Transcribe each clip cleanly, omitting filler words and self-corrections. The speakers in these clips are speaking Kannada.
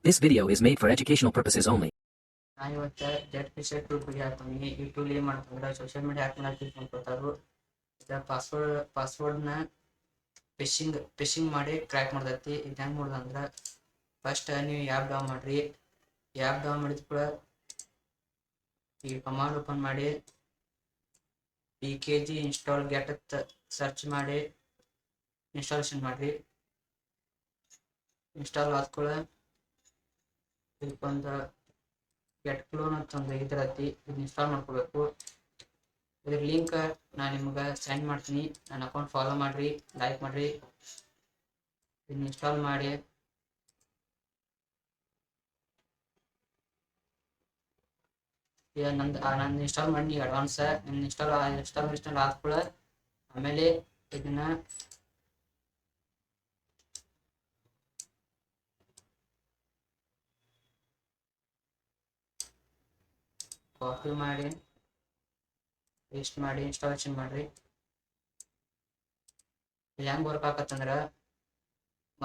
This video is made for educational purposes only. ನಾನು ಇವತ್ತು ಜೆಟ್ ಫಿಶರ್ ಟೂಲ್ ಬಗ್ಗೆ ಹಾಕ್ತೀನಿ. ಈ ಟೂಲ್ ಏನು ಮಾಡ್ತಂದ್ರೆ ಸೋಷಿಯಲ್ ಮೀಡಿಯಾ ಹ್ಯಾಕ್ ಮಾಡಕ್ಕೆ ಯೂಸ್ ಮಾಡ್ಕೊತಾರು. ಇದರ ಪಾಸ್ವರ್ಡ್ನ ಫಿಶಿಂಗ್ ಮಾಡಿ ಕ್ರ್ಯಾಕ್ ಮಾಡ್ತೈತಿ. ಇದು ಹೆಂಗೆ ಮಾಡೋದಂದ್ರೆ ಫಸ್ಟ್ ನೀವು ಆ್ಯಪ್ ಡೌನ್ ಮಾಡಿರಿ. ಆ್ಯಪ್ ಡೌನ್ ಮಾಡಿದ ಕೂಡ ಈ ಕಮಾಂಡ್ ಓಪನ್ ಮಾಡಿ PKG ಇನ್ಸ್ಟಾಲ್ ಗೆಟ್ ಸರ್ಚ್ ಮಾಡಿ ಇನ್ಸ್ಟಾಲೇಷನ್ ಮಾಡಿರಿ. ಇನ್ಸ್ಟಾಲ್ ಆದ್ಕೂಡ ಇದಕ್ಕೊಂದು ಗೆಟ್ ಕ್ಲೋನ್ ಅಂತ ಒಂದು ಇದ್ರತಿ, ಇದನ್ನ ಇನ್ಸ್ಟಾಲ್ ಮಾಡ್ಕೋಬೇಕು. ಇದ್ರ ಲಿಂಕ್ ನಾನು ನಿಮ್ಗೆ ಸೆಂಡ್ ಮಾಡ್ತೀನಿ. ನನ್ನ ಅಕೌಂಟ್ ಫಾಲೋ ಮಾಡಿರಿ, ಲೈಕ್ ಮಾಡಿರಿ. ಇದನ್ನ ಇನ್ಸ್ಟಾಲ್ ಮಾಡಿ ನಂದು ಇನ್ಸ್ಟಾಲ್ ಮಾಡಿ ಅಡ್ವಾನ್ಸ್ ಇನ್ಸ್ಟಾಲ್ ಆದ್ಕೂಡ ಆಮೇಲೆ ಇದನ್ನ ಕಾಪಿ ಮಾಡಿ ಪೇಸ್ಟ್ ಮಾಡಿ ಇನ್ಸ್ಟಾಲೇಷನ್ ಮಾಡ್ರಿ. ಇದು ಹೆಂಗೆ ವರ್ಕ್ ಆಕತ್ತಂದ್ರೆ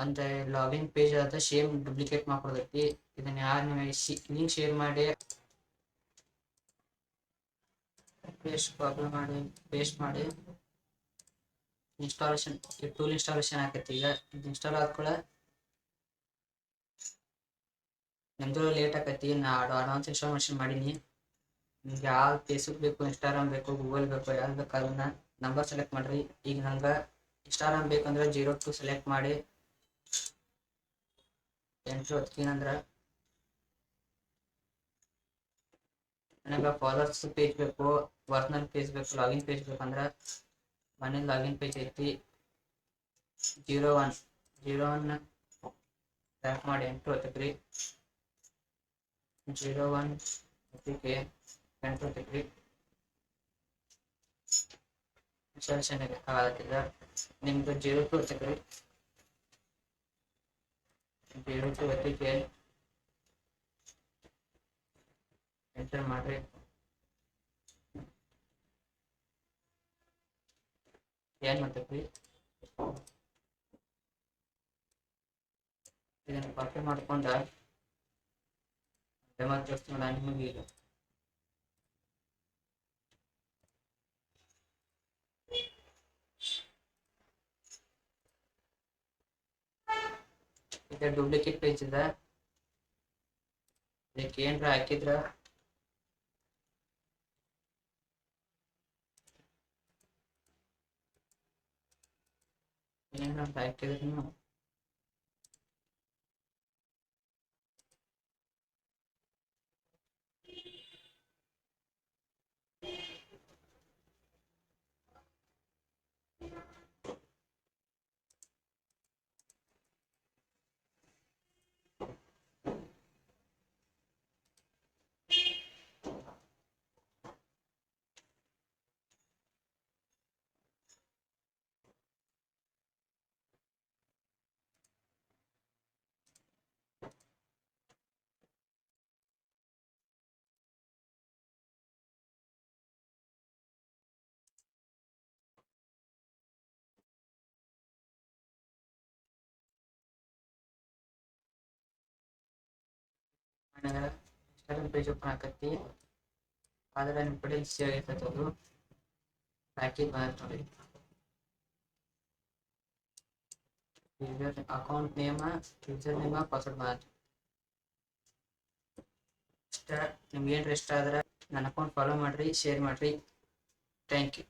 ಒಂದು ಲಾಗಿನ್ ಪೇಜ್ ಅದ ಸೇಮ್ ಡೂಪ್ಲಿಕೇಟ್ ಮಾಡ್ಕೊಡ್ತೈತಿ. ಇದನ್ನ ಯಾರು ನೀವು ಲಿಂಕ್ ಶೇರ್ ಮಾಡಿ ಪೇಸ್ಟ್ ಮಾಡಿ ಇನ್ಸ್ಟಾಲೇಷನ್ ಟೂಲ್ ಇನ್ಸ್ಟಾಲೇಷನ್ ಆಕೈತಿ. ಈಗ ಇದು ಇನ್ಸ್ಟಾಲ್ ಆದ್ಕೂಡ ನಿಮ್ದು ಲೇಟ್ ಆಕೈತಿ. ನಾನು ಅಡ್ವಾನ್ಸ್ ಇನ್ಸ್ಟಾಲೇಷನ್ ಮಾಡೀನಿ. ನಿಮ್ಗೆ ಯಾವ ಫೇಸ್ಬುಕ್ ಬೇಕು, ಇನ್ಸ್ಟಾಗ್ರಾಮ್ ಬೇಕು, ಗೂಗಲ್ ಬೇಕು, ಯಾವ್ದು ಬೇಕು ಅದನ್ನ ನಂಬರ್ ಸೆಲೆಕ್ಟ್ ಮಾಡಿರಿ. ಈಗ ನಂಗೆ ಇನ್ಸ್ಟಾಗ್ರಾಮ್ ಬೇಕಂದ್ರೆ 02 ಸೆಲೆಕ್ಟ್ ಮಾಡಿ ಎಂಟ್ರಿ ಹೊತ್ತೀನಂದ್ರೆ ನನಗೆ ಫಾಲೋವರ್ಸ್ ಪೇಜ್ ಬೇಕು, ಪರ್ಸನಲ್ ಪೇಜ್ ಬೇಕು, ಲಾಗಿನ್ ಪೇಜ್ ಬೇಕಂದ್ರೆ ಮನೇಲಿ ಲಾಗಿನ್ ಪೇಜ್ ಐತಿ 01 ಟ್ಯಾಪ್ ಮಾಡಿ ಎಂಟ್ರಿ ಹೊತ್ತಕ್ರಿ. 01 ಹೊತ್ತಿಗೆ ಎಂಟ್ರಿ ಹೊತ್ತಕ್ರಿ. ಇನ್ಸ್ಟಾಲೇಷನ್ ಆಗತ್ತಿಲ್ಲ. ನಿಮ್ದು 02 ಹೊತ್ತಕ್ರಿ. 02 ಹೊತ್ತಿಗೆ ಎಂಟರ್ ಮಾಡ್ರಿ. ಏನ್ ಮಾಡ್ತೈತಿ ಇದನ್ನ ಕಾಪಿ ಮಾಡ್ಕೊಂಡ ಡೆಮೋ ತೋರಿಸ್ತೀನಿ ನಾನು ನಿಮಗೆ. ಈಗ ಇದು ಡೂಪ್ಲಿಕೇಟ್ ಪೇಜ್ ಇದೆ. ಇದಕ್ಕೆ ಏನ್ರ ಹಾಕಿದ್ರ ಹಾಕಿದ್ರು ಇನ್ಸ್ಟಾಗ್ರಾಮ್ ಪೇಜ್ ಓಪನ್ ಆಕತಿ. ಆದ್ರೆ ನಿಮ್ಮ ಕಡೆ ಸೇವ್ ಆಗಿರ್ತೈತೆ ಅದು ಪ್ಯಾಕೇಜ್ ಬಂದಿತ್ತು ನೋಡಿ. Account name, user name, password ಬಂದಿತ್ತು. ಇಷ್ಟ ನಿಮ್ಗೆ ಏನು ಇಷ್ಟ ಆದ್ರೆ ನನ್ನ ಅಕೌಂಟ್ ಫಾಲೋ ಮಾಡಿರಿ, ಶೇರ್ ಮಾಡಿರಿ. Thank you.